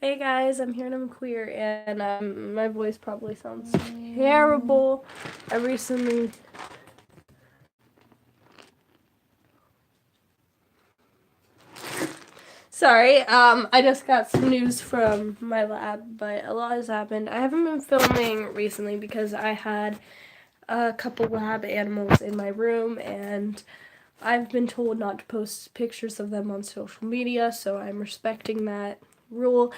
Hey guys, I'm here and I'm queer, and my voice probably sounds terrible. I recently. Sorry, I just got some news from my lab, but a lot has happened. I haven't been filming recently because I had a couple lab animals in my room, and I've been told not to post pictures of them on social media, so I'm respecting that rule.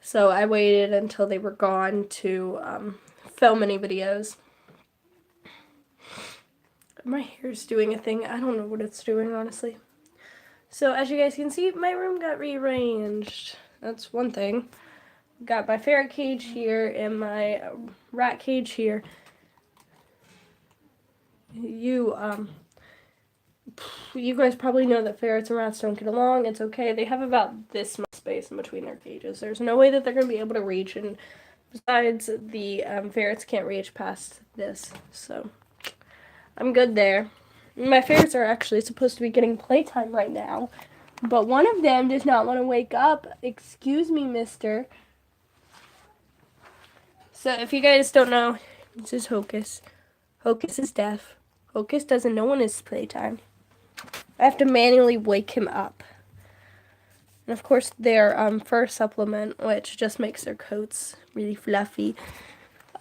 So I waited until they were gone to film any videos. My hair's doing a thing. I don't know what it's doing, honestly. So as you guys can see, my room got rearranged. That's one thing. Got my ferret cage here and my rat cage here. You guys probably know that ferrets and rats don't get along. It's okay. They have about this much space in between their cages. There's no way that they're going to be able to reach, and besides, the ferrets can't reach past this. So I'm good there. My ferrets are actually supposed to be getting playtime right now, but one of them does not want to wake up. Excuse me, mister. So if you guys don't know, this is Hocus. Hocus is deaf. Hocus doesn't know when it's playtime. I have to manually wake him up. And of course their fur supplement, which just makes their coats really fluffy.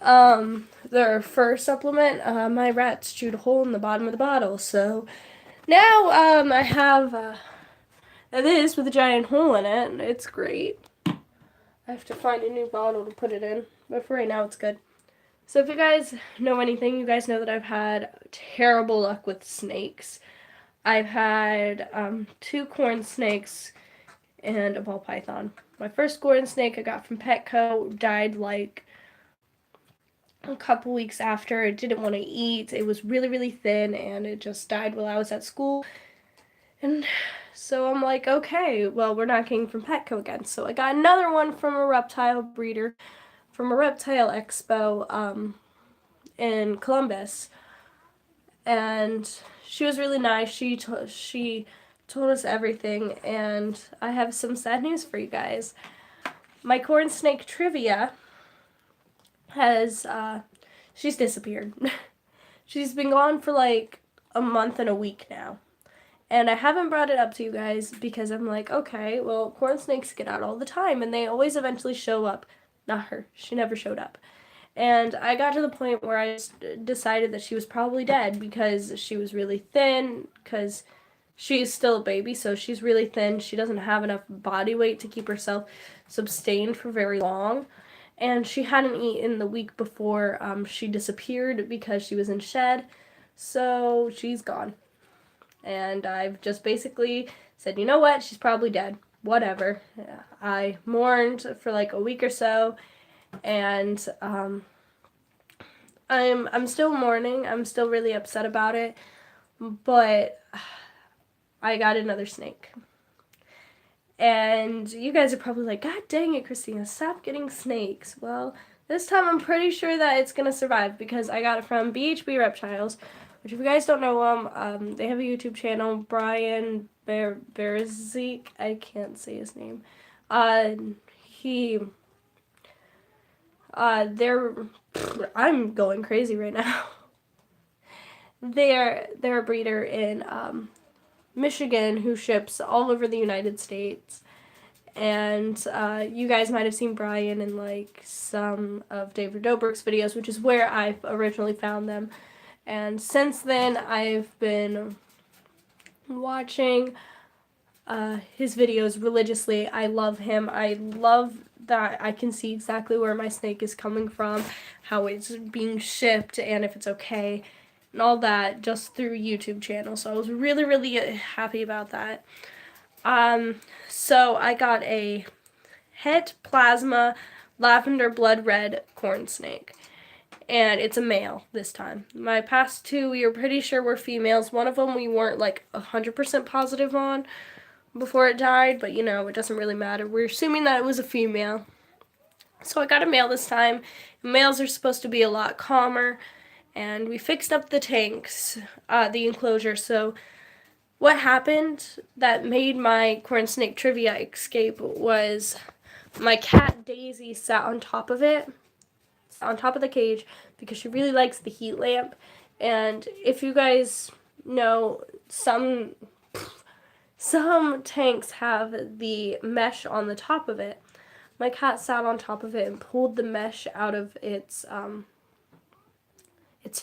Their fur supplement, my rats chewed a hole in the bottom of the bottle, so now I have this with a giant hole in it, and it's great. I have to find a new bottle to put it in, but for right now it's good. So if you guys know anything, you guys know that I've had terrible luck with snakes. I've had 2 corn snakes and a ball python. My first corn snake I got from Petco died like a couple weeks after. It didn't want to eat. It was really, really thin, and it just died while I was at school. And so I'm like, okay, well, we're not getting from Petco again. So I got another one from a reptile breeder, from a reptile expo in Columbus. And she was really nice. She told us everything, and I have some sad news for you guys. My corn snake Trivia has she's disappeared. She's been gone for like a month and a week now. And I haven't brought it up to you guys because I'm like, okay, well, corn snakes get out all the time and they always eventually show up. Not her. She never showed up. And I got to the point where I decided that she was probably dead because she was really thin, because she's still a baby, so she's really thin. She doesn't have enough body weight to keep herself sustained for very long. And she hadn't eaten the week before she disappeared because she was in shed. So she's gone. And I've just basically said, you know what, she's probably dead. Whatever. I mourned for like a week or so, and I'm still mourning. I'm still really upset about it, but I got another snake. And you guys are probably like, God dang it, Christina, stop getting snakes. Well, this time I'm pretty sure that it's going to survive because I got it from BHB Reptiles, which if you guys don't know them, they have a YouTube channel, Brian Berzik. I can't say his name. He, they're, I'm going crazy right now. They're a breeder in Michigan who ships all over the United States. And you guys might have seen Brian in like some of David Dobrik's videos, which is where I originally found them. And since then, I've been watching his videos religiously. I love him. I love that I can see exactly where my snake is coming from, how it's being shipped, and if it's okay, and all that just through YouTube channel. So I was really, really happy about that. So I got a het plasma lavender blood red corn snake. And it's a male this time. My past 2, we were pretty sure were females. One of them we weren't like 100% positive on before it died, but you know, it doesn't really matter. We're assuming that it was a female. So I got a male this time. Males are supposed to be a lot calmer, and we fixed up the tanks, the enclosure. So what happened that made my corn snake Trivia escape was my cat Daisy sat on top of it, on top of the cage, because she really likes the heat lamp. And if you guys know, some tanks have the mesh on the top of it. My cat sat on top of it and pulled the mesh out of its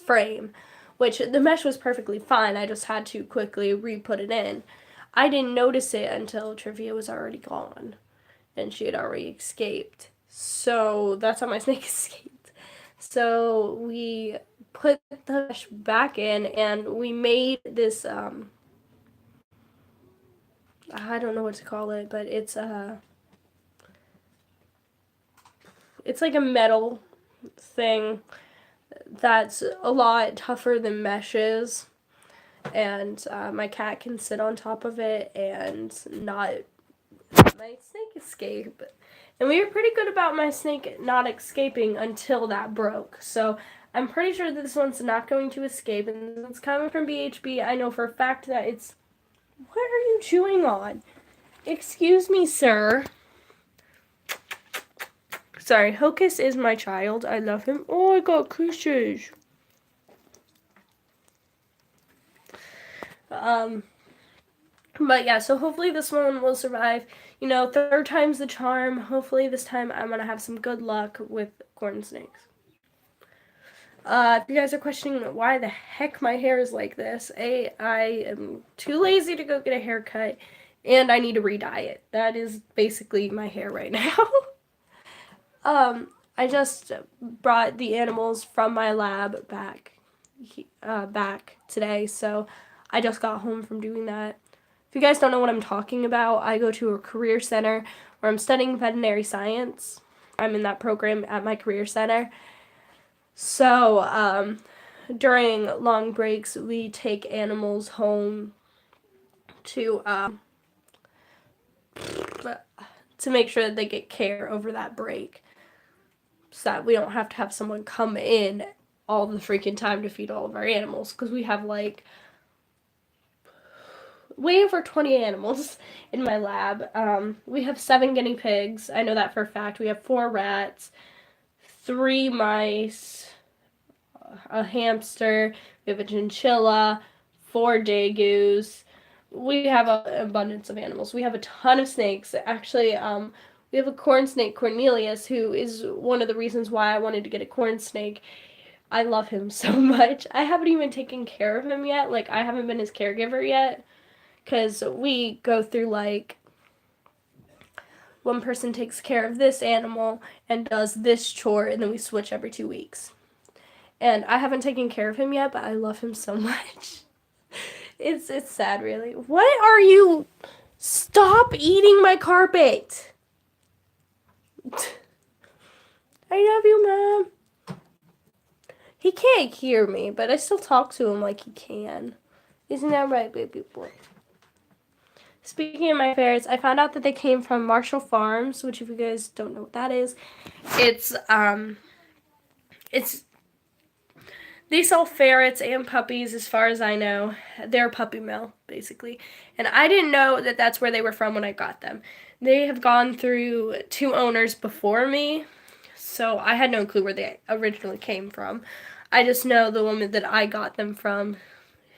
frame, which the mesh was perfectly fine. I just had to quickly re-put it in. I didn't notice it until Trivia was already gone and she had already escaped. So that's how my snake escaped. So we put the mesh back in and we made this I don't know what to call it, but it's like a metal thing that's a lot tougher than mesh is, and my cat can sit on top of it and not let my snake escape. And we were pretty good about my snake not escaping until that broke. So I'm pretty sure that this one's not going to escape, and it's coming from BHB. I know for a fact that it's... What are you chewing on? Excuse me, sir. Sorry, Hocus is my child. I love him. Oh, I got kisses. But yeah, so hopefully this one will survive. You know, third time's the charm. Hopefully this time I'm gonna have some good luck with corn snakes. If you guys are questioning why the heck my hair is like this, I am too lazy to go get a haircut, and I need to re-dye it. That is basically my hair right now. I just brought the animals from my lab back today, so I just got home from doing that. If you guys don't know what I'm talking about, I go to a career center where I'm studying veterinary science. I'm in that program at my career center. So, during long breaks, we take animals home to make sure that they get care over that break, so that we don't have to have someone come in all the freaking time to feed all of our animals, because we have like way over 20 animals in my lab. We have 7 guinea pigs. I know that for a fact. We have 4 rats, 3 mice, a hamster, we have a chinchilla, 4 dagoos. We have an abundance of animals. We have a ton of snakes. Actually, we have a corn snake, Cornelius, who is one of the reasons why I wanted to get a corn snake. I love him so much. I haven't even taken care of him yet. Like, I haven't been his caregiver yet, because we go through, like, one person takes care of this animal and does this chore, and then we switch every 2 weeks. And I haven't taken care of him yet, but I love him so much. It's sad, really. What are you... Stop eating my carpet! I love you, Mom. He can't hear me, but I still talk to him like he can. Isn't that right, baby boy? Speaking of my ferrets, I found out that they came from Marshall Farms, which if you guys don't know what that is, it's they sell ferrets and puppies, as far as I know. They're puppy mill, basically. And I didn't know that that's where they were from when I got them. They have gone through 2 owners before me, so I had no clue where they originally came from. I just know the woman that I got them from,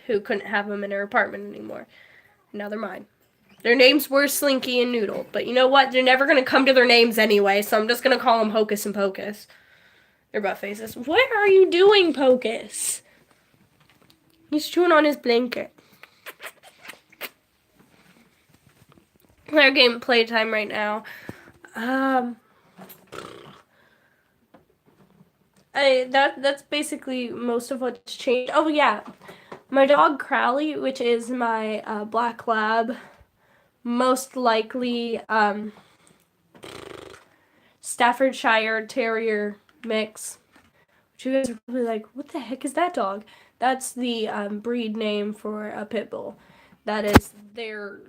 who couldn't have them in her apartment anymore. Now they're mine. Their names were Slinky and Noodle, but you know what? They're never going to come to their names anyway, so I'm just going to call them Hocus and Pocus. They're butt faces. What are you doing, Pocus? He's chewing on his blanket. They're getting playtime right now. That's basically most of what's changed. Oh yeah, my dog Crowley, which is my black lab, most likely Staffordshire Terrier mix. Which you guys are probably like, what the heck is that dog? That's the breed name for a pit bull. That is their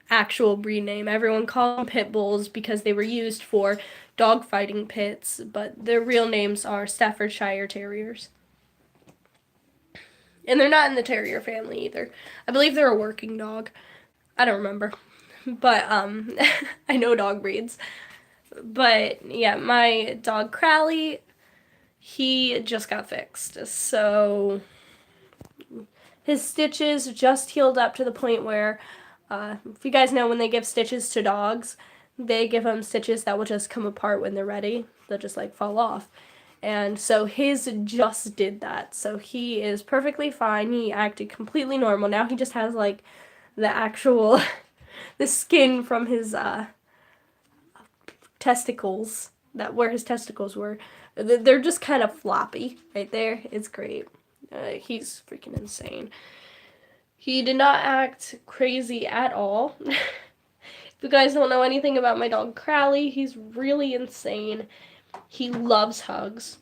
actual breed name. Everyone calls them pit bulls because they were used for dog fighting pits, but their real names are Staffordshire Terriers. And they're not in the terrier family either. I believe they're a working dog. I don't remember. but I know dog breeds. But yeah, my dog Crowley, he just got fixed. So his stitches just healed up to the point where, if you guys know, when they give stitches to dogs, they give them stitches that will just come apart when they're ready. They'll just like fall off. And so his just did that. So he is perfectly fine. He acted completely normal. Now he just has like the actual, the skin from his testicles, that where his testicles were. They're just kind of floppy right there. It's great. He's freaking insane. He did not act crazy at all. If you guys don't know anything about my dog Crowley, he's really insane. He loves hugs.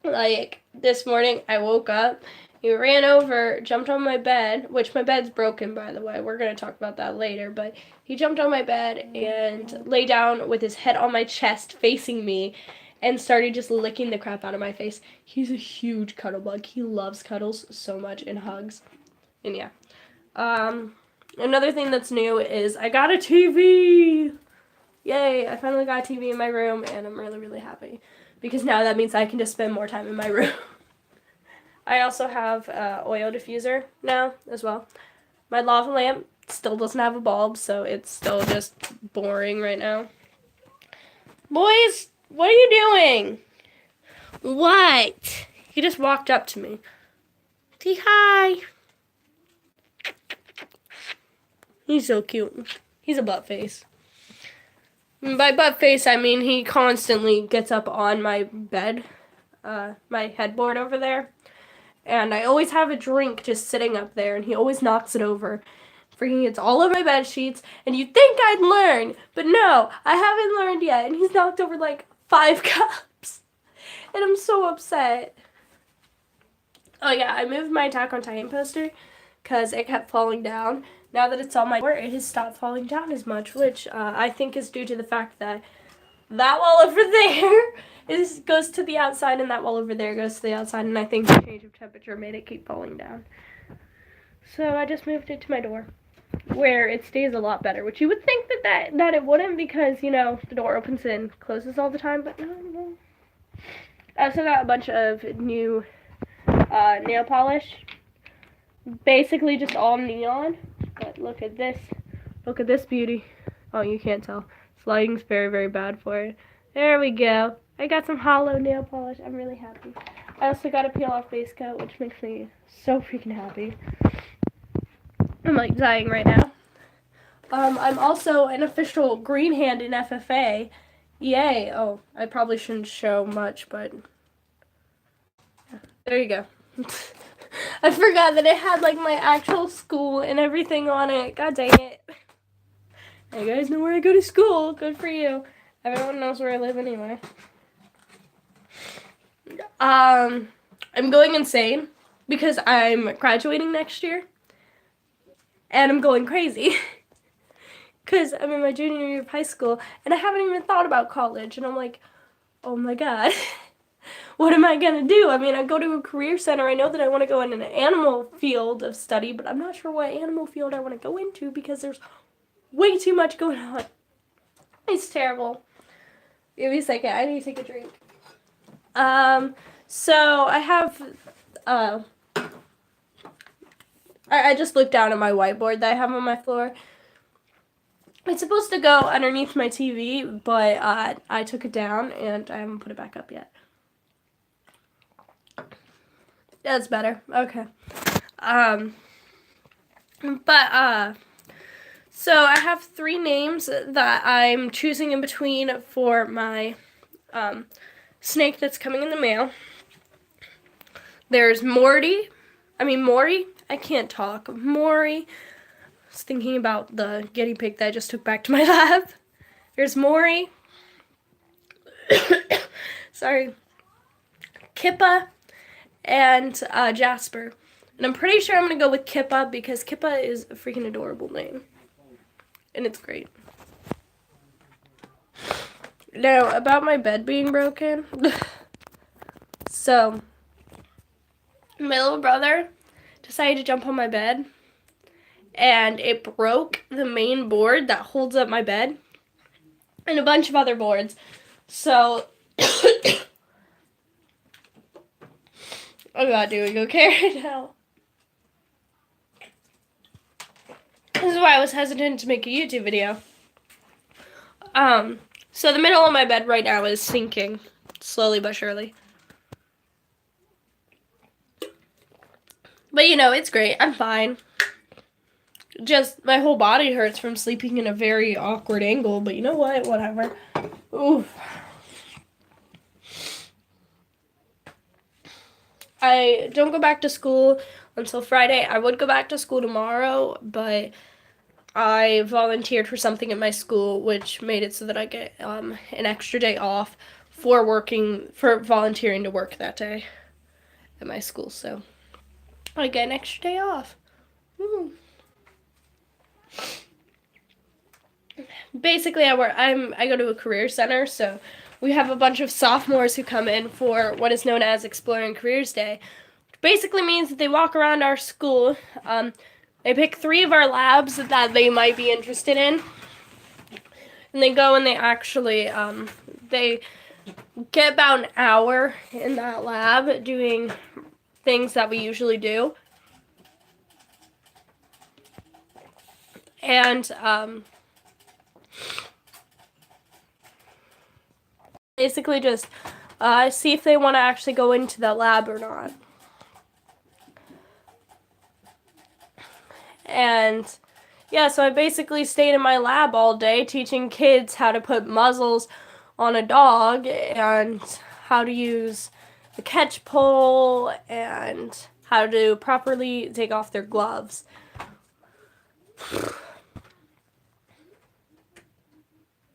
Like, this morning, I woke up, he ran over, jumped on my bed, which my bed's broken, by the way. We're going to talk about that later, but he jumped on my bed and lay down with his head on my chest, facing me, and started just licking the crap out of my face. He's a huge cuddle bug. He loves cuddles so much and hugs. And yeah. Another thing that's new is I got a TV! Yay, I finally got a TV in my room, and I'm really, really happy. Because now that means I can just spend more time in my room. I also have an oil diffuser now as well. My lava lamp still doesn't have a bulb, so it's still just boring right now. Boys, what are you doing? What? He just walked up to me. Say hi. He's so cute. He's a butt face. By butt face, I mean he constantly gets up on my bed, my headboard over there, and I always have a drink just sitting up there, and he always knocks it over. Freaking gets all over my bed sheets, and you'd think I'd learn, but no, I haven't learned yet, and he's knocked over like 5 cups, and I'm so upset. Oh yeah, I moved my Attack on Titan poster, because it kept falling down. Now that it's on my door, it has stopped falling down as much, which I think is due to the fact that that wall over there goes to the outside, and that wall over there goes to the outside, and I think the change of temperature made it keep falling down. So I just moved it to my door, where it stays a lot better, which you would think that it wouldn't, because, you know, the door opens and closes all the time, but no. I also got a bunch of new nail polish, basically just all neon. But look at this. Look at this beauty. Oh, you can't tell. Sliding's very, very bad for it. There we go. I got some hollow nail polish. I'm really happy. I also got a peel-off base coat, which makes me so freaking happy. I'm like dying right now. I'm also an official green hand in FFA. Yay. Oh, I probably shouldn't show much, but there you go. I forgot that it had like my actual school and everything on it. God dang it. You guys know where I go to school. Good for you. Everyone knows where I live anyway. I'm going insane because I'm graduating next year. And I'm going crazy. Because I'm in my junior year of high school and I haven't even thought about college. And I'm like, oh my god. What am I going to do? I mean, I go to a career center. I know that I want to go in an animal field of study, but I'm not sure what animal field I want to go into because there's way too much going on. It's terrible. Give me a second. I need to take a drink. So I have, I just looked down at my whiteboard that I have on my floor. It's supposed to go underneath my TV, but I took it down and I haven't put it back up yet. That's better. Okay. So I have 3 names that I'm choosing in between for my snake that's coming in the mail. There's Maury. I can't talk. Maury. I was thinking about the guinea pig that I just took back to my lab. There's Maury. Sorry. Kippa. And Jasper. And I'm pretty sure I'm going to go with Kippa because Kippa is a freaking adorable name. And it's great. Now, about my bed being broken. So, my little brother decided to jump on my bed. and it broke the main board that holds up my bed and a bunch of other boards. So, oh God, doing okay right now. This is why I was hesitant to make a YouTube video. So the middle of my bed right now is sinking, slowly but surely. But you know, it's great. I'm fine. Just my whole body hurts from sleeping in a very awkward angle, but you know what? Whatever. Oof. I don't go back to school until Friday. I would go back to school tomorrow, but I volunteered for something at my school, which made it so that I get an extra day off for volunteering to work that day at my school. So I get an extra day off. Basically, I go to a career center, so we have a bunch of sophomores who come in for what is known as Exploring Careers Day, which basically means that they walk around our school. They pick 3 of our labs that they might be interested in, and they go and they actually they get about an hour in that lab doing things that we usually do. And basically just see if they want to actually go into the lab or not. And yeah, so I basically stayed in my lab all day teaching kids how to put muzzles on a dog and how to use the catch pole and how to properly take off their gloves.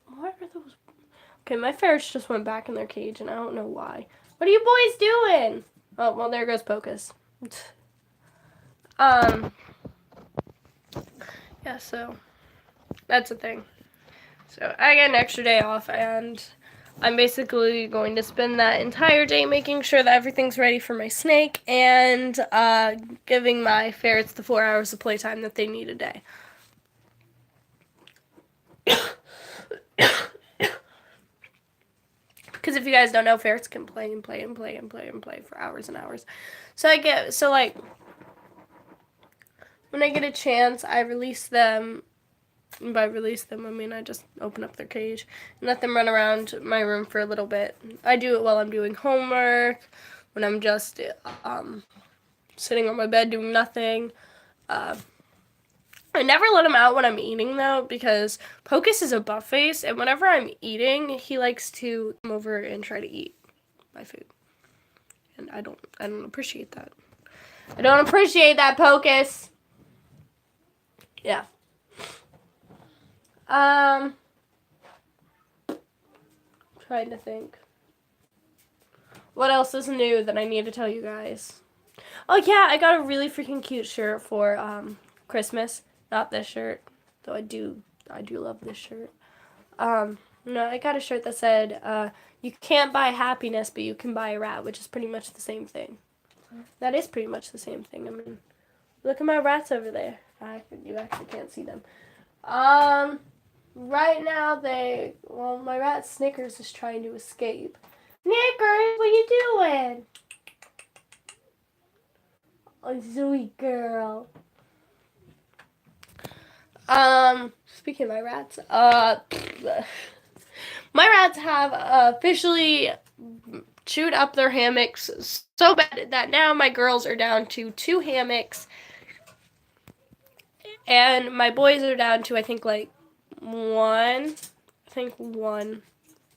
What are those? Okay, my ferrets just went back in their cage and I don't know why. What are you boys doing? Oh, well, there goes Pocus. Yeah, so that's the thing. So I get an extra day off, and I'm basically going to spend that entire day making sure that everything's ready for my snake and giving my ferrets the 4 hours of playtime that they need a day. Because if you guys don't know, ferrets can play and play and play and play and play for hours and hours. When I get a chance, I release them. And by release them, I mean I just open up their cage and let them run around my room for a little bit. I do it while I'm doing homework, when I'm just sitting on my bed doing nothing. I never let him out when I'm eating, though, because Pocus is a butt face, and whenever I'm eating, he likes to come over and try to eat my food. And I don't appreciate that. I don't appreciate that, Pocus. Yeah. Trying to think. What else is new that I need to tell you guys? Oh yeah, I got a really freaking cute shirt for Christmas. Not this shirt, though I do love this shirt. No, I got a shirt that said, you can't buy happiness, but you can buy a rat, which is pretty much the same thing. That is pretty much the same thing. I mean, look at my rats over there. You actually can't see them. Right now my rat Snickers is trying to escape. Snickers, what you doing? Oh, sweet girl. Speaking of my rats, my rats have officially chewed up their hammocks so bad that now my girls are down to 2 hammocks. And my boys are down to, I think, like, 1. I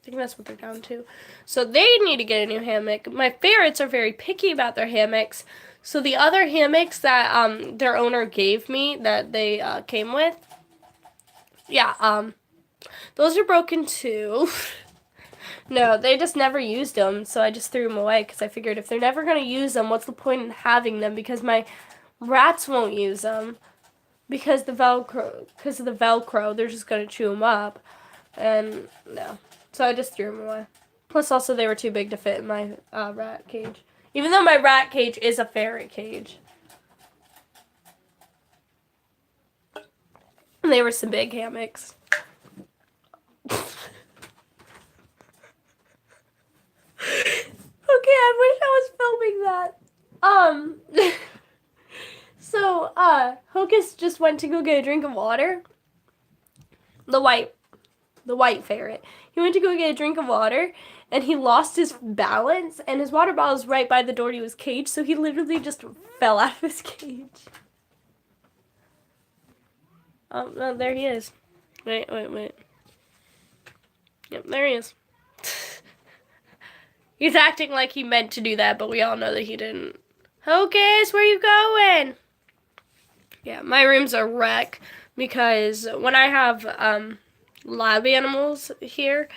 think that's what they're down to. So they need to get a new hammock. My ferrets are very picky about their hammocks. So the other hammocks that their owner gave me that they came with, yeah, those are broken too. No, they just never used them, so I just threw them away because I figured if they're never going to use them, what's the point in having them? Because my rats won't use them because of the Velcro, they're just going to chew them up. And no, so I just threw them away. Plus, also, they were too big to fit in my rat cage. Even though my rat cage is a ferret cage. They were some big hammocks. Okay, I wish I was filming that. So, Hocus just went to go get a drink of water. The white ferret. He went to go get a drink of water, and he lost his balance, and his water bottle was right by the door to his cage, so he literally just fell out of his cage. Oh, no, there he is. Wait. Yep, there he is. He's acting like he meant to do that, but we all know that he didn't. Hocus, where you going? Yeah, my room's a wreck because when I have lab animals here,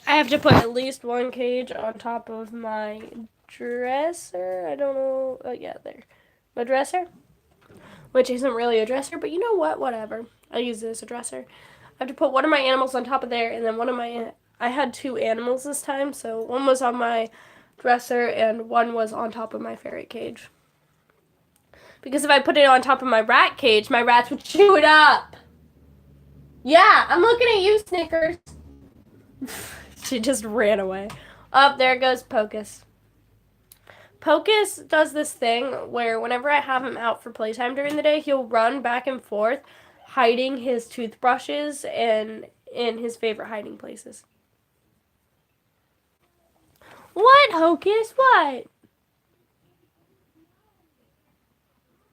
I have to put at least one cage on top of my dresser. I don't know. Oh, yeah, there. My dresser, which isn't really a dresser, but you know what? Whatever. I use it as a dresser. I have to put one of my animals on top of there, and then one of my... I had 2 animals this time, so one was on my dresser and one was on top of my ferret cage. Because if I put it on top of my rat cage, my rats would chew it up. Yeah, I'm looking at you, Snickers. She just ran away. Oh, there goes Pocus. Pocus does this thing where whenever I have him out for playtime during the day, he'll run back and forth, hiding his toothbrushes and in his favorite hiding places. What, Hocus? What?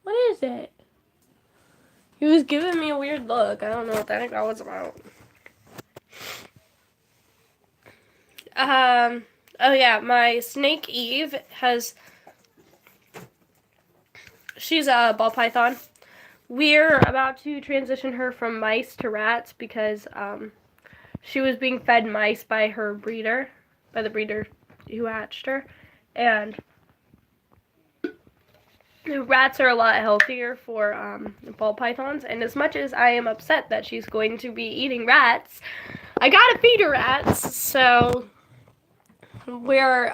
What is it? He was giving me a weird look. I don't know what that was about. Oh yeah, my snake Eve she's a ball python. We're about to transition her from mice to rats because she was being fed mice by the breeder who hatched her, and rats are a lot healthier for ball pythons, and as much as I am upset that she's going to be eating rats, I gotta feed her rats, so we're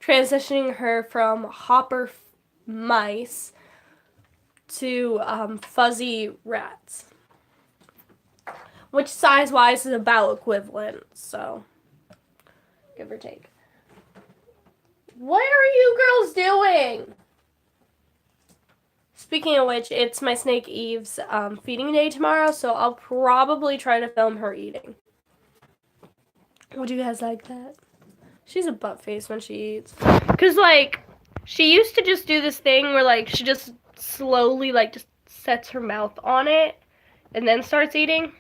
transitioning her from hopper mice to fuzzy rats, which size-wise is about equivalent, so give or take. What are you girls doing? Speaking of which, it's my snake Eve's feeding day tomorrow, so I'll probably try to film her eating. Would you guys like that? She's a butt face when she eats. Because, like, she used to just do this thing where, like, she just slowly, like, just sets her mouth on it and then starts eating.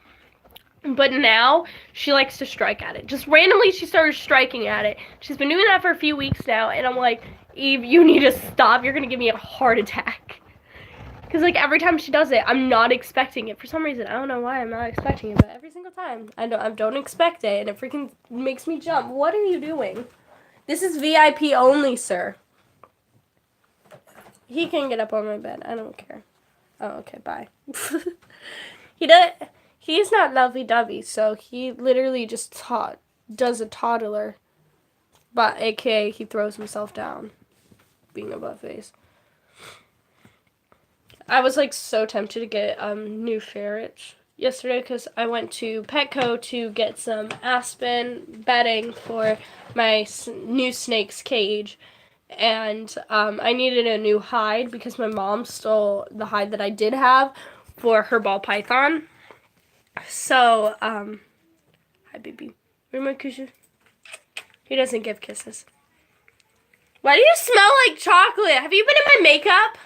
But now, she likes to strike at it. Just randomly, she started striking at it. She's been doing that for a few weeks now, and I'm like, Eve, you need to stop. You're going to give me a heart attack. Because, like, every time she does it, I'm not expecting it. For some reason, I don't know why I'm not expecting it, but every single time, I don't expect it, and it freaking makes me jump. What are you doing? This is VIP only, sir. He can get up on my bed. I don't care. Oh, okay, bye. He's not lovey-dovey, so he literally just does a toddler. But, aka, he throws himself down, being a butt face. I was, like, so tempted to get new ferrets yesterday because I went to Petco to get some aspen bedding for my new snake's cage. And I needed a new hide because my mom stole the hide that I did have for her ball python. So, hi, baby. Where are my kisses? He doesn't give kisses. Why do you smell like chocolate? Have you been in my makeup?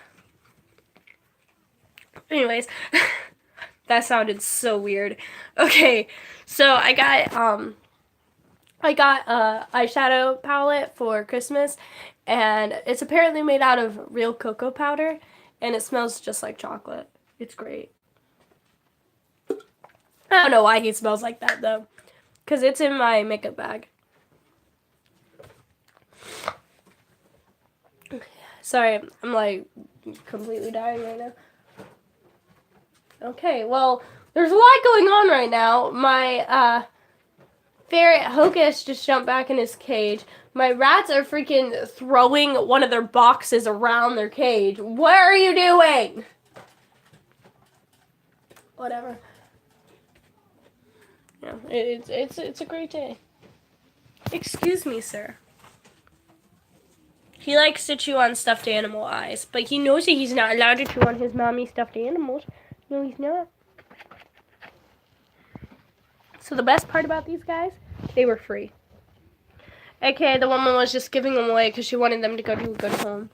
Anyways, that sounded so weird. Okay, so I got a eyeshadow palette for Christmas, and it's apparently made out of real cocoa powder, and it smells just like chocolate. It's great. I don't know why he smells like that, though, because it's in my makeup bag. Sorry, I'm, like, completely dying right now. Okay, well, there's a lot going on right now. My, ferret Hocus just jumped back in his cage. My rats are freaking throwing one of their boxes around their cage. What are you doing? whatever. Yeah, it's a great day. Excuse me, sir. He likes to chew on stuffed animal eyes, but he knows that he's not allowed to chew on his mommy stuffed animals. No, he's not. So the best part about these guys, they were free. AKA the woman was just giving them away because she wanted them to go to a good home.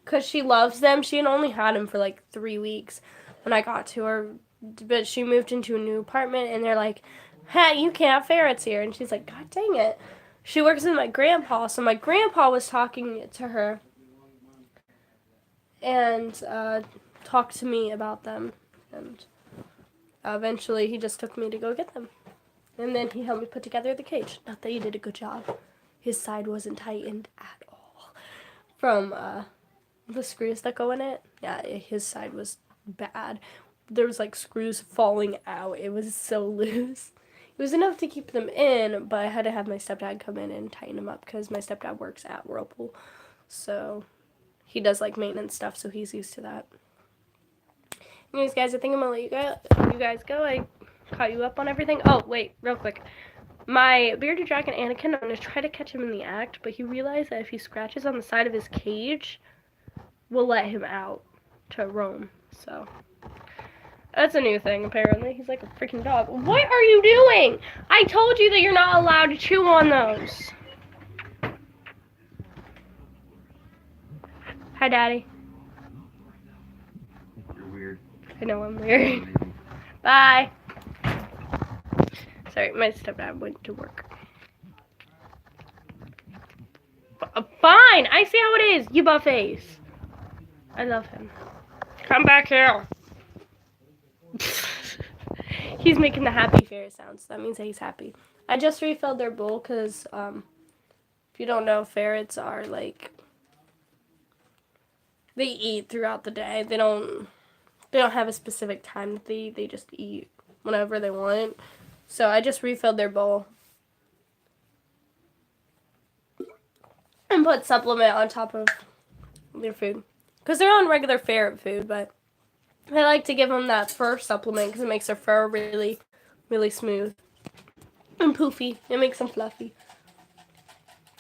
Because she loves them. She had only had them for like 3 weeks when I got to her. But she moved into a new apartment and they're like, hey, you can't have ferrets here. And she's like, God dang it. She works with my grandpa. So my grandpa was talking to her and talked to me about them. And eventually he just took me to go get them. And then he helped me put together the cage. Not that he did a good job. His side wasn't tightened at all. From the screws that go in it. Yeah, his side was bad. There was like screws falling out. It was so loose. It was enough to keep them in, but I had to have my stepdad come in and tighten them up because my stepdad works at Whirlpool. So he does like maintenance stuff, so he's used to that. Anyways, guys, I think I'm gonna let you guys go. I caught you up on everything. Oh, wait, real quick. My bearded dragon Anakin, I'm gonna try to catch him in the act, but he realized that if he scratches on the side of his cage, we'll let him out to roam. So that's a new thing, apparently. He's like a freaking dog. What are you doing? I told you that you're not allowed to chew on those. Hi, Daddy. You're weird. I know I'm weird. Bye. Sorry, my stepdad went to work. Fine, I see how it is, you butt face. I love him. Come back here. He's making the happy ferret sounds. That means that he's happy. I just refilled their bowl because, if you don't know, ferrets are like, they eat throughout the day. They don't have a specific time that they eat. They just eat whenever they want. So I just refilled their bowl. And put supplement on top of their food. Because they're on regular ferret food, but I like to give them that fur supplement because it makes their fur really, really smooth and poofy. It makes them fluffy.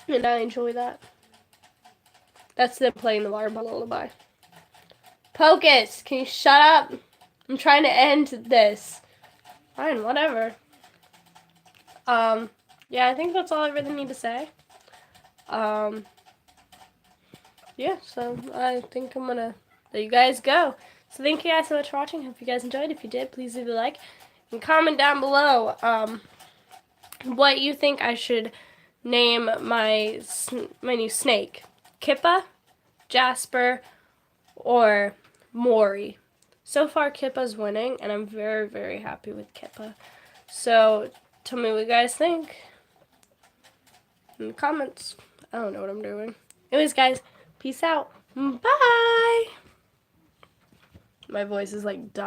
And I enjoy that. That's them playing the water bottle lullaby. Pocus, can you shut up? I'm trying to end this. Fine, whatever. Yeah, I think that's all I really need to say. Yeah, so I think I'm gonna let you guys go. So thank you guys so much for watching. Hope you guys enjoyed. If you did, please leave a like and comment down below what you think I should name my new snake. Kippa, Jasper, or Maury. So far, Kippa's winning, and I'm very, very happy with Kippa. So tell me what you guys think in the comments. I don't know what I'm doing. Anyways, guys, peace out. Bye. My voice is like done.